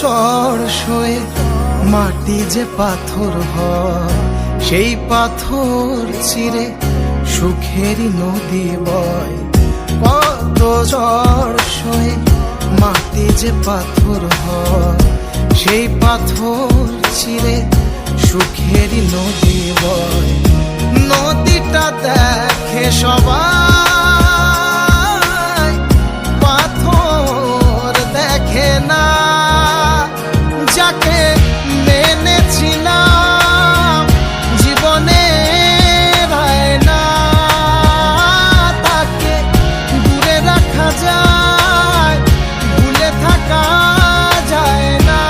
ঝড় সয়ে মাটি যে পাথর হয়, সেই পাথর চিরে সুখেরই নদী বয়। কত ঝড় সয়ে মাটি যে পাথর হয়, সেই পাথর চিরে সুখেরই নদী বয়। নদীটা দেখে সবাই, পাথর দেখে না। যাকে মেনেছিলাম জীবনে না, তাকে দূরে রাখা যায়, ভুলে থাকা যায় না।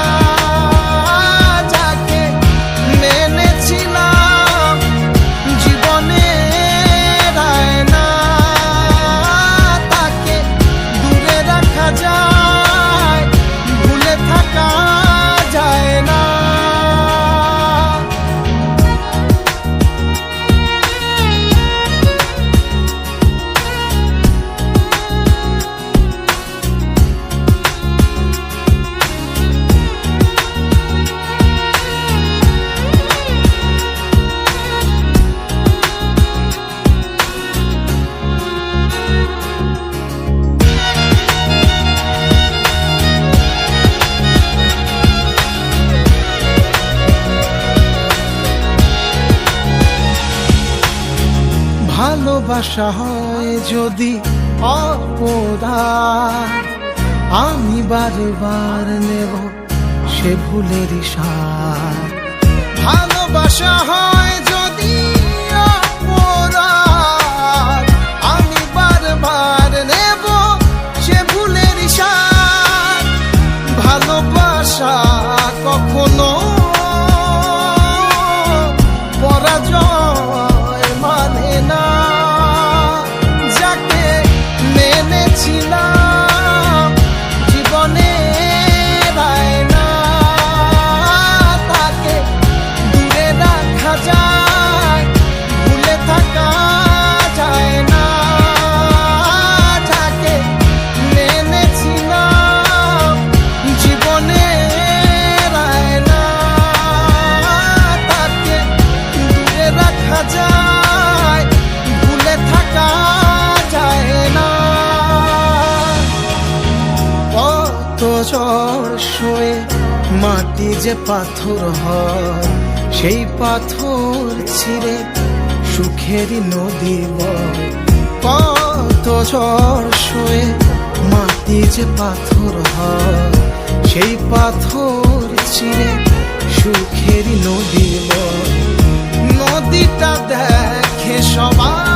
যাকে মেনেছিলাম জীবনে না, তাকে দূরে রাখা যায়, ভুলে থাকা যায় না। ভালোবাসা হয় যদি অপরাধ, আমি বারবার নেব সে ভুলেরই স্বাদ। ভালোবাসা হয় যদি অপরাধ, আমি বারবার নেব সে ভুলেরই স্বাদ। ভালোবাসা কখনো পরাজয় মানে না। যাকে মেনেছিলাম জীবনে না, তাকে দূরে রাখা যায়, ভুলে থাকা যায় না। যাকে মেনেছিলাম জীবনে না, তাকে দূরে রাখা যায়, ভুলে থাকা যায় না। কত ঝড় সয়ে মাটি যে পাথর হয়, সেই পাথর ছিঁড়ে সুখেরই নদী বয়। কত ঝড় সয়ে মাটি যে পাথর হয়, সেই পাথর ছিঁড়ে সুখেরই নদী বয়। নদীটা দেখে সবাই,